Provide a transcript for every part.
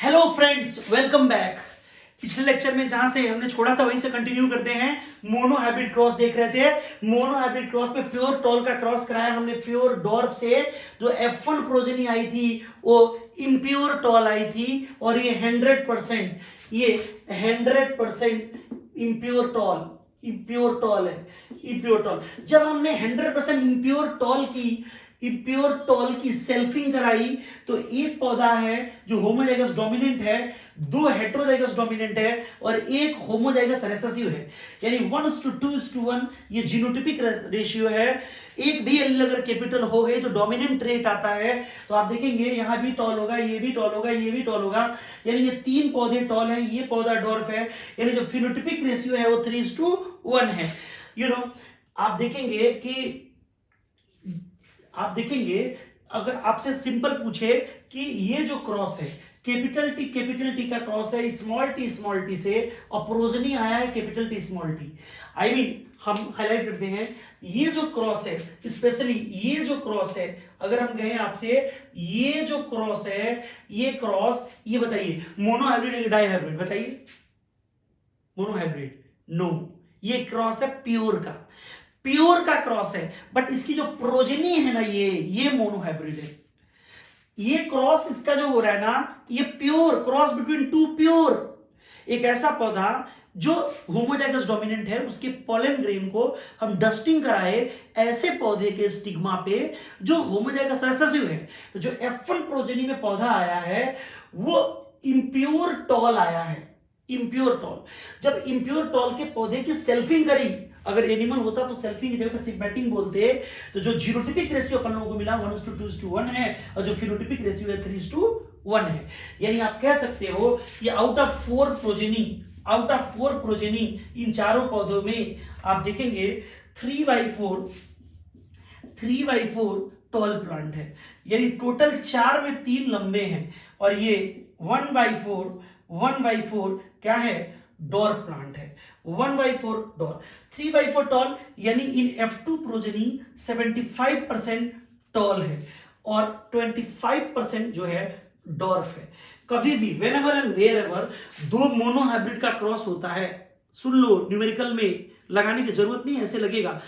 Hello friends, welcome back. पिछले lecture में जहां से हमने छोड़ा था वहीं से कंटिन्यू करते हैं। मोनो हाइब्रिड क्रॉस देख रहे थे। मोनो हाइब्रिड क्रॉस पे प्योर टॉल का क्रॉस कराया हमने प्योर डॉर्फ से। जो F1 प्रोजेनी आई थी वो इम्प्योर टॉल आई थी और ये 100% इम्प्योर टॉल है। इम्प्योर टॉल जब हमने 100% इम्प्योर टॉल की सेल्फिंग कराई तो एक पौधा है जो होमोजाइगस डोमिनेंट है, दो हेटेरोजाइगस डोमिनेंट है और एक होमोजाइगस रिसेसिव है। यानी 1:2:1 ये जीनोटिपिक रेशियो है। एक भी एलील अगर कैपिटल हो गई तो डोमिनेंट ट्रेट आता है। तो आप देखेंगे यहां भी टॉल होगा, ये भी टॉल होगा, ये भी टॉल होगा। यानी ये तीन पौधे टॉल है, ये पौधा डॉर्फ है। यानी जो फिनोटिपिक रेशियो है वो 3:1 है। आप देखेंगे अगर आपसे सिंपल पूछे कि ये जो क्रॉस है कैपिटल टी का क्रॉस है स्मॉल टी से और प्रोजेनी आया है कैपिटल टी स्मॉल टी। हम हाईलाइट करते हैं ये जो क्रॉस है, स्पेशली ये जो क्रॉस है, अगर हम कहें आपसे ये जो क्रॉस है, ये क्रॉस, ये बताइए मोनो हाइब्रिड या डाई हाइब्रिड? बताइए। मोनो हाइब्रिड नो, ये क्रॉस है प्योर का क्रॉस है। बट इसकी जो प्रोजेनी है ना, ये मोनो हाइब्रिड है। ये क्रॉस इसका जो हो रहा है ना, ये pure cross between two pure. एक ऐसा पौधा जो होमोजाइगस डोमिनेंट है उसके पॉलन ग्रेन को हम डस्टिंग कराए ऐसे पौधे के स्टिग्मा पे जो होमोजाइगस रिसेसिव है। तो जो F1 प्रोजेनी में पौधा आया है वो इम्प्योर टॉल आया है। इम्प्योर टॉल, जब इम्प्योर टॉल के पौधे की सेल्फिंग करी, अगर एनिमल होता तो सेल्फिंग की जगह पे सिम्पैटिंग बोलते। तो जो जीनोटिपिक रेशियो अपन लोगों को मिला 1:2:1 है और जो फिनोटिपिक रेशियो है 3:1 है। यानी आप कह सकते हो ये आउट ऑफ फोर प्रोजेनी इन चारों पौधों में आप देखेंगे 3/4 टॉल प्लांट है। यानी टोटल 4 में 3 लंबे हैं और ये 1/4 क्या है? डॉर्फ प्लांट है। 1/4 डॉर्फ, 3/4 टॉल। यानी इन F2 प्रोजेनी 75% टॉल है और 25% जो है डॉर्फ है। कभी भी व्हेनेवर एंड वेयरएवर दो मोनो हाइब्रिड का क्रॉस होता है, सुन लो, न्यूमेरिकल में लगाने की जरूरत नहीं, ऐसे लगेगा।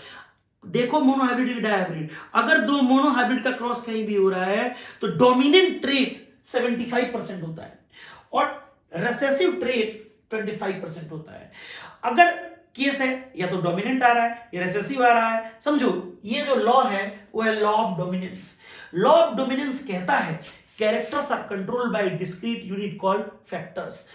देखो मोनो हाइब्रिड डाई हाइब्रिड, अगर दो मोनो हाइब्रिड का क्रॉस कहीं भी हो रहा है तो डोमिनेंट ट्रेट 75% होता है और रिसेसिव ट्रेट 25% होता है। अगर केस है या तो डोमिनेंट आ रहा है या रिसेसिव आ रहा है, समझो ये जो लॉ है वो है law of dominance. Law of dominance कहता है characters are controlled by discrete unit called factors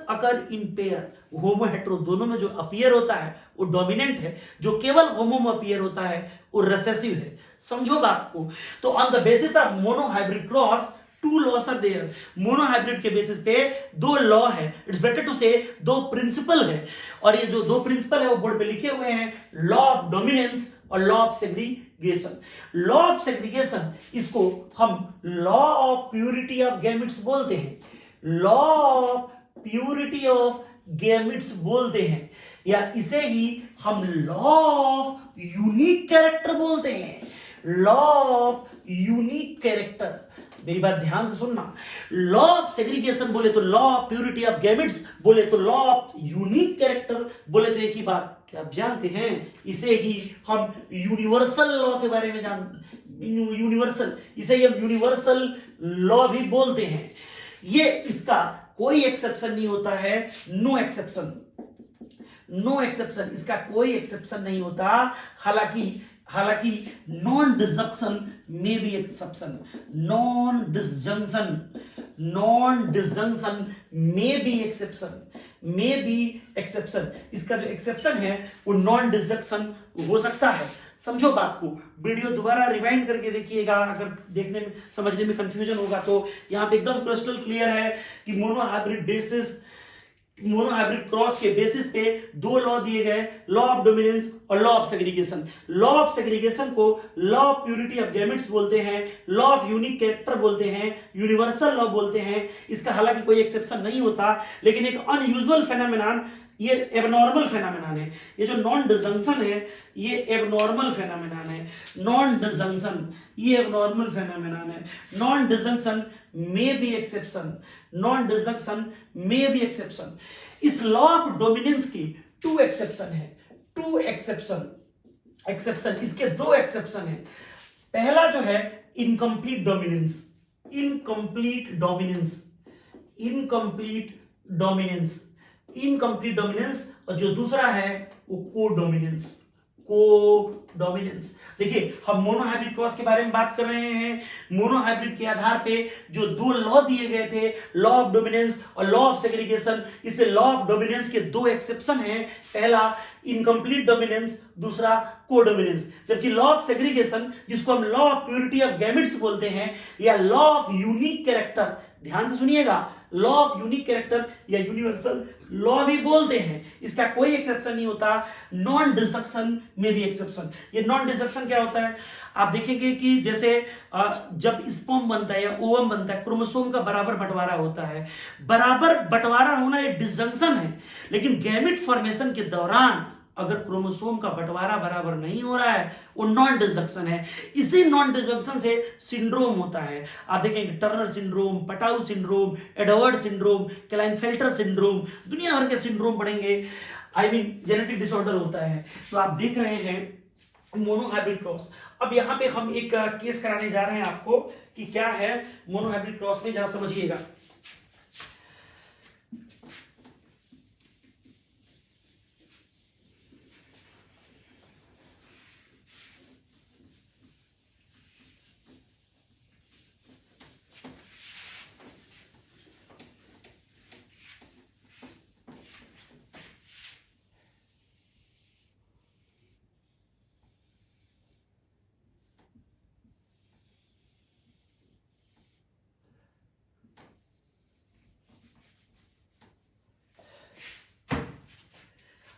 occur in pair. Homo hetero दोनों में जो अपीयर होता है वो डोमिनेंट है, जो केवल होमो में अपीयर होता है वो रिसेसिव है। समझो बात को। तो on the basis of mono hybrid cross two laws are there. Mono hybrid के बेसिस पे दो लॉ है, इट्स बेटर टू से दो प्रिंसिपल है। और ये जो दो प्रिंसिपल है वो बोर्ड पे लिखे हुए हैं, लॉ ऑफ डोमिनेंस और law of segregation. Law of segregation इसको हम law of purity of gametes बोलते हैं। Law of purity of gametes बोलते हैं, या इसे ही हम लॉ ऑफ यूनिक कैरेक्टर बोलते हैं। लॉ ऑफ यूनिक कैरेक्टर, मेरी बात ध्यान से सुनना। लॉ ऑफ सेग्रीगेशन बोले तो law of purity of gametes, बोले तो लॉ ऑफ यूनिक कैरेक्टर, बोले तो एक ही बात। क्या आप जानते हैं इसे ही हम यूनिवर्सल लॉ के बारे में इसे ही हम यूनिवर्सल लॉ भी बोलते हैं। ये इसका कोई एक्सेप्शन नहीं होता है, नो एक्सेप्शन, इसका कोई एक्सेप्शन नहीं होता। हालांकि नॉन डिसजंक्शन में भी एक्सेप्शन, नॉन डिसजंक्शन में भी एक्सेप्शन, इसका जो एक्सेप्शन है वो नॉन डिसजंक्शन हो सकता है। समझो बात को, वीडियो दोबारा रिवाइंड करके देखिएगा अगर देखने में समझने में कंफ्यूजन होगा तो। यहां पे एकदम क्रिस्टल क्लियर है कि मोनो हाइब्रिड क्रॉस के बेसिस पे दो लॉ दिए गए, लॉ ऑफ डोमिनेंस और law of segregation. Law of segregation को law of purity of gametes बोलते हैं, लॉ ऑफ यूनिक कैरेक्टर बोलते हैं, यूनिवर्सल लॉ बोलते हैं। इसका हालांकि कोई एक्सेप्शन नहीं होता, लेकिन एक अनयूजुअल फेनोमेनन ये एबनॉर्मल फेनोमेनन है। ये जो नॉन डिजंक्शन है ये एबनॉर्मल फेनोमेनन है। नॉन डिजंक्शन ये एबनॉर्मल फेनोमेनन है। नॉन डिजंक्शन में बी एक्सेप्शन, नॉन डिजंक्शन में बी एक्सेप्शन। इस लॉ ऑफ डोमिनेंस की 2 एक्सेप्शन है, 2 एक्सेप्शन। इसके 2 एक्सेप्शन है। पहला जो है incomplete dominance, incomplete dominance, incomplete dominance, incomplete dominance. और जो दूसरा है वो कोडोमिनेंस, कोडोमिनेंस। देखिए हम मोनोहाइब्रिड क्रॉस के बारे में बात कर रहे हैं। मोनोहाइब्रिड के आधार पे जो 2 लॉ दिए गए थे, लॉ ऑफ डोमिनेंस और लॉ ऑफ सेग्रीगेशन, इसमें लॉ ऑफ डोमिनेंस के 2 एक्सेप्शन हैं। पहला इनकम्प्लीट डोमिनेंस, दूसरा कोडोमिनेंस। जबकि लॉ ऑफ सेग्रीगेशन, जिसको हम law of purity of gametes बोलते हैं, या लॉ ऑफ यूनिक कैरेक्टर, ध्यान से सुनिएगा, लॉ ऑफ यूनिक कैरेक्टर या यूनिवर्सल लॉ भी बोलते हैं, इसका कोई एक्सेप्शन नहीं होता। नॉन डिसक्शन में भी एक्सेप्शन। ये नॉन डिसक्शन क्या होता है, आप देखेंगे कि जैसे जब स्पर्म बनता है या ओवम बनता है, क्रोमोसोम का बराबर बंटवारा होता है। बराबर बंटवारा होना ये डिसजंक्शन है, लेकिन गैमेट फॉर्मेशन के दौरान अगर क्रोमोसोम का बंटवारा बराबर नहीं हो रहा है, वो नॉन डिसजंक्शन है। इसी नॉन डिसजंक्शन से सिंड्रोम होता है। आप देखेंगे Turner syndrome, Patau syndrome, Edward syndrome, Klinefelter syndrome, दुनिया भर के सिंड्रोम पढ़ेंगे। आई मीन जेनेटिक डिसऑर्डर होता है। तो आप देख रहे हैं मोनोहाइब्रिड क्रॉस। अब यहां पे हम एक केस कराने जा रहे हैं आपको कि क्या है मोनोहाइब्रिड क्रॉस में, जरा समझिएगा।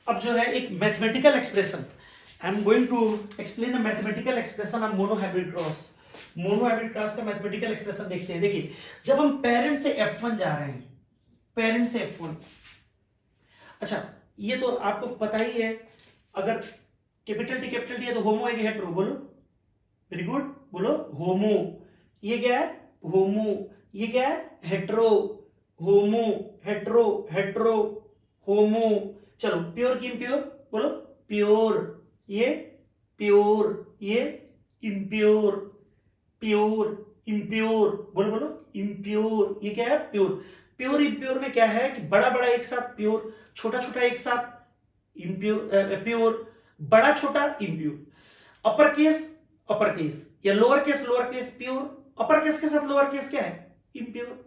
अब जो है एक mathematical expression, I am going to explain the mathematical expression of monohybrid cross. Monohybrid cross का मैथमेटिकल एक्सप्रेशन देखते हैं। देखिए जब हम पेरेंट से F1 जा रहे हैं, पेरेंट से F1, अच्छा ये तो आपको पता ही है, अगर कैपिटल टी है तो होमो है कि हेट्रो, बोलो, वेरी गुड, बोलो होमो। ये क्या है, होमो। ये क्या है, हेट्रो, होमो, हेट्रो, हेट्रो, होमो। चलो प्योर की इम्प्योर, बोलो प्योर, ये प्योर, ये इम्प्योर, प्योर इम्प्योर, बोलो बोलो इम्प्योर। ये क्या है, प्योर। प्योर इम्प्योर में क्या है कि बड़ा बड़ा एक साथ प्योर, छोटा छोटा एक साथ इम्प्योर, प्योर, बड़ा छोटा इम्प्योर। अपर केस या lower case pure, upper case के साथ लोअर केस क्या है, इम्प्योर।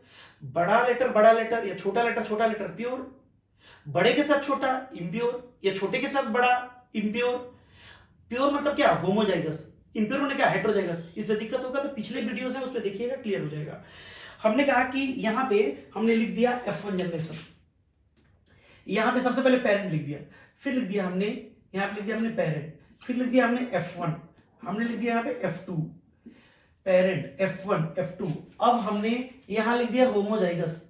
बड़ा लेटर या छोटा लेटर प्योर, बड़े के साथ छोटा इम्प्योर या छोटे के साथ बड़ा इम्प्योर। प्योर मतलब क्या, होमोजाइगस। इम्प्योर होने क्या, हेटेरोजाइगस। इसमें दिक्कत होगा तो पिछले वीडियोस है उस पर देखिएगा, क्लियर हो जाएगा। हमने कहा कि यहां पे हमने लिख दिया F1 जनरेशन, यहां पे सबसे पहले पेरेंट लिख दिया, फिर लिख दिया हमने, यहां पे लिख दिया हमने पेरेंट, फिर लिख दिया हमने F1, हमने लिख दिया यहां पे F2, पेरेंट F1 F2। अब हमने यहां लिख दिया होमोजाइगस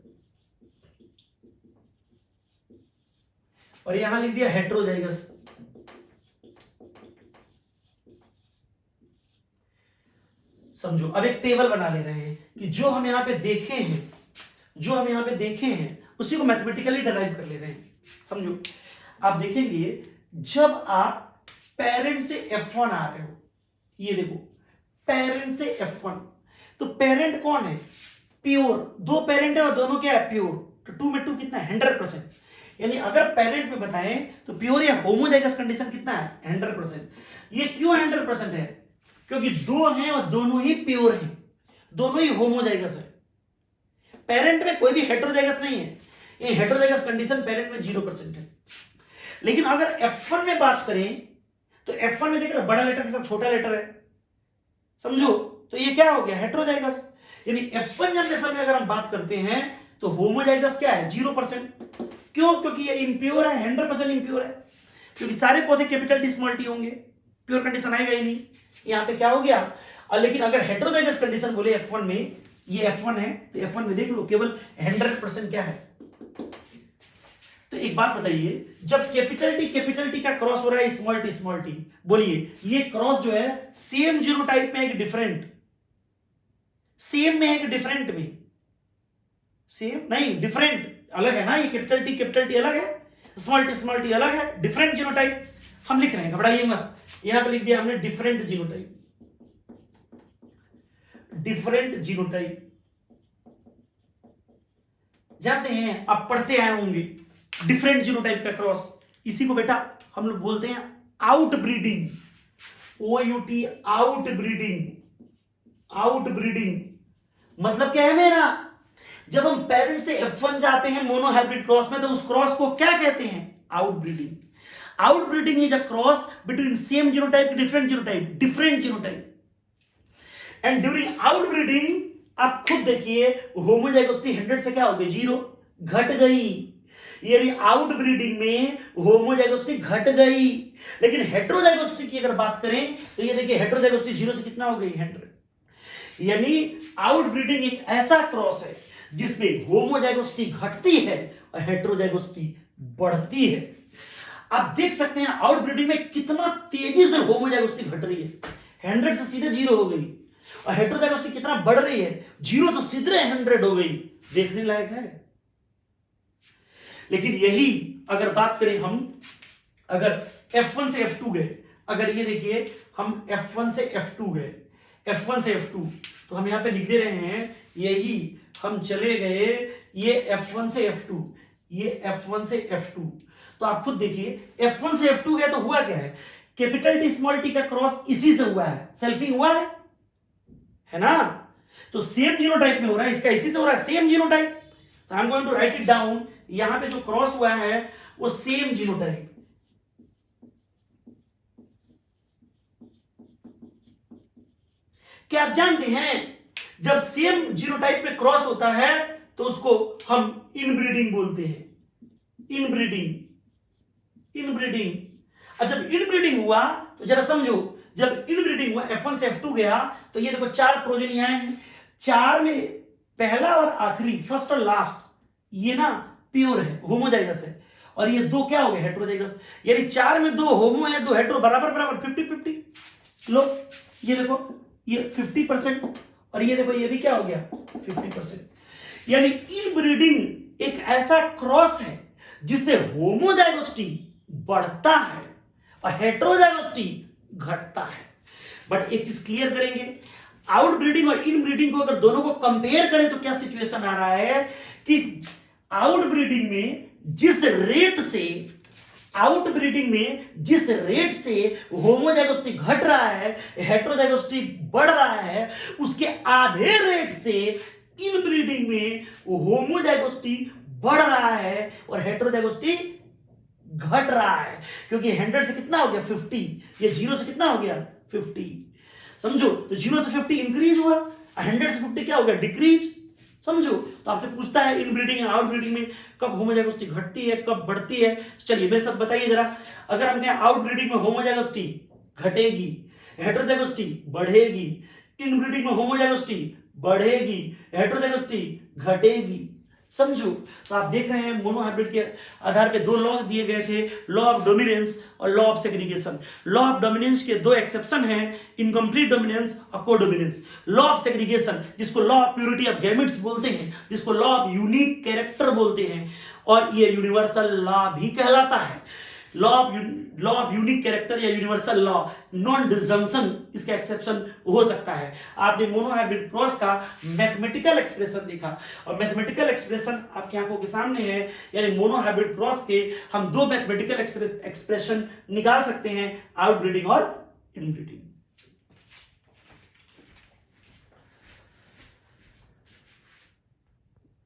और यहां लिख दिया हेटेरोजाइगस। समझो, अब एक टेबल बना ले रहे हैं कि जो हम यहां पे देखे हैं उसी को मैथमेटिकली डिराइव कर ले रहे हैं। समझो, आप देखेंगे जब आप पेरेंट से F1 आ रहे हो, ये देखो पेरेंट से F1, तो पेरेंट कौन है, प्योर। 2 पेरेंट है और दोनों क्या है, प्योर। तो 2 में 2 कितना है, 100%। यानी अगर पेरेंट में बताएं तो प्योर या होमोजाइगस कंडीशन कितना है, 100%। ये क्यों 100% है, क्योंकि 2 हैं और दोनों ही प्योर हैं, दोनों ही होमोजाइगस है। पेरेंट में कोई भी हेटेरोजाइगस नहीं है, ये हेटेरोजाइगस कंडीशन पेरेंट में 0% है। लेकिन अगर F1 में बात करें तो F1 में देख रहे बड़ा लेटर के साथ छोटा लेटर है, समझो, तो ये क्या हो गया, हेटेरोजाइगस। यानी F1 जनरेशन में अगर हम बात करते हैं तो होमोजाइगस क्या है, 0%। क्यों, क्योंकि ये इंप्योर है, 100% इंप्योर है, क्योंकि सारे पौधे कैपिटल टी स्मॉल टी होंगे, प्योर कंडीशन आएगा ही नहीं। यहां पे क्या हो गया, लेकिन अगर हेटेरोजाइगस कंडीशन बोले F1 में, ये F1 है तो F1 में देख लो केवल 100% क्या है, तो एक बात बताइए, जब कैपिटल टी का क्रॉस हो रहा है स्मॉल टी, बोलिए ये क्रॉस जो है सेम जीनोटाइप में है कि डिफरेंट? सेम में है कि डिफरेंट में? सेम नहीं, डिफरेंट, अलग है ना। ये कैपिटल टी अलग है, स्मॉल टी अलग है, डिफरेंट जीनोटाइप हम लिख रहे हैं, घबराइए मत। यहां पे लिख दिया हमने डिफरेंट जीनोटाइप, डिफरेंट जीनोटाइप। जानते हैं, आप पढ़ते आए होंगे डिफरेंट जीनोटाइप का क्रॉस, इसी को बेटा हम लोग बोलते हैं out breeding, OUT, out breeding. Out breeding मतलब क्या है मेरा? जब हम पेरेंट से F1 जाते हैं मोनोहाइब्रिड क्रॉस में, तो उस क्रॉस को क्या कहते हैं? Out breeding. Out breeding is a cross between same genotype, different genotype. And during out breeding आप खुद देखिए, होमोजाइगोसिटी 100 से क्या हो गई? 0, घट गई। यानी आउट ब्रीडिंग में होमोजाइगोसिटी घट गई। लेकिन हेटेरोजाइगोसिटी की अगर बात करें तो ये देखिए, हेटेरोजाइगोसिटी 0 से कितना हो गई? 100। यानी आउट ब्रीडिंग एक ऐसा क्रॉस है जिसमें होमोजाइगोसिटी घटती है और हेटेरोजाइगोसिटी बढ़ती है। आप देख सकते हैं आउट ब्रीडिंग में कितना तेजी से होमोजाइगोसिटी घट रही है, 100 से सीधे 0 हो गई, और हेटेरोजाइगोसिटी कितना बढ़ रही है, 0 से सीधे 100 हो गई। देखने लायक है। लेकिन यही अगर बात करें हम, अगर F1 से F2 गए, अगर ये देखिए हम F1 से F2 गए, F1 से F2, तो हम यहां पे लिख दे रहे हैं, यही हम चले गए ये F1 से F2, ये F1 से F2। तो आप खुद देखिए, F1 से F2 गए तो हुआ क्या है? कैपिटल टी स्मॉल टी का क्रॉस इसी से हुआ है, सेल्फिंग हुआ है ना? तो सेम जीनोटाइप में हो रहा है, इसका इसी से हो रहा है, सेम जीनोटाइप। तो I am going to write it down, यहां पे जो क्रॉस हुआ है वो सेम जीनोटाइप। क्या आप जानते हैं, जब सेम जीनोटाइप में क्रॉस होता है तो उसको हम इनब्रीडिंग बोलते हैं। इनब्रीडिंग। और जब इनब्रीडिंग हुआ तो जरा समझो, जब इनब्रीडिंग हुआ, F1 से F2 गया, तो ये देखो 4 प्रोजेनी आए हैं, 4 में पहला और आखिरी, फर्स्ट और लास्ट, ये ना प्योर है, होमोजाइगस है, और ये 2 क्या हो गए? हेटेरोजाइगस। यानी 4 में 2 होमो है, 2 हेटेरो, बराबर 50-50। लो ये देखो, ये 50%, और ये देखो ये भी क्या हो गया? 50%। यानी इनब्रीडिंग एक ऐसा क्रॉस है जिसमें होमोजाइगोसिटी बढ़ता है और हेटेरोजाइगोसिटी घटता है। बट एक चीज क्लियर करेंगे, आउट ब्रीडिंग और इन ब्रीडिंग को अगर दोनों को कंपेयर करें तो क्या सिचुएशन आ रहा है कि आउट ब्रीडिंग में जिस रेट से होमोजाइगोसिटी घट रहा है, हेटेरोजाइगोसिटी बढ़ रहा है, उसके आधे रेट से इनब्रीडिंग में होमोजाइगोसिटी बढ़ रहा है और हेटेरोजाइगोसिटी घट रहा है। क्योंकि 100 से कितना हो गया? 50। ये 0 से कितना हो गया? 50। समझो, तो 0 से 50 इंक्रीज हुआ, 100 से 50 क्या हो गया? डिक्रीज। समझो, तो आपसे पूछता है इनब्रीडिंग और आउटब्रीडिंग में कब होमोजाइगोसिटी घटती है, कब बढ़ती है। चलिए मैं सब बताइए जरा। अगर हम कहें आउटब्रीडिंग में होमोजाइगोसिटी घटेगी, हेटेरोजाइगोसिटी बढ़ेगी, इनब्रीडिंग में होमोजाइगोसिटी बढ़ेगी, हेटेरोजाइगोसिटी घटेगी। समझो, तो आप देख रहे हैं मोनोहाइब्रिड के आधार पे 2 लॉ दिए गए थे, लॉ ऑफ डोमिनेंस और law of segregation. Law of dominance के 2 एक्सेप्शन हैं, इनकम्प्लीट डोमिनेंस और कोडोमिनेंस। लॉ ऑफ सेग्रीगेशन, जिसको law of purity of gametes बोलते हैं, जिसको लॉ ऑफ यूनिक कैरेक्टर बोलते हैं, और ये यूनिवर्सल लॉ भी कहलाता है। लॉ ऑफ यूनिक कैरेक्टर या यूनिवर्सल लॉ, नॉन डिसजंक्शन इसका एक्सेप्शन हो सकता है। आपने मोनोहाइब्रिड क्रॉस का मैथमेटिकल एक्सप्रेशन देखा, और मैथमेटिकल एक्सप्रेशन आपकी आंखों के सामने है। यानी मोनोहाइब्रिड क्रॉस के हम 2 मैथमेटिकल एक्सप्रेशन निकाल सकते हैं, आउटब्रीडिंग और इनब्रीडिंग।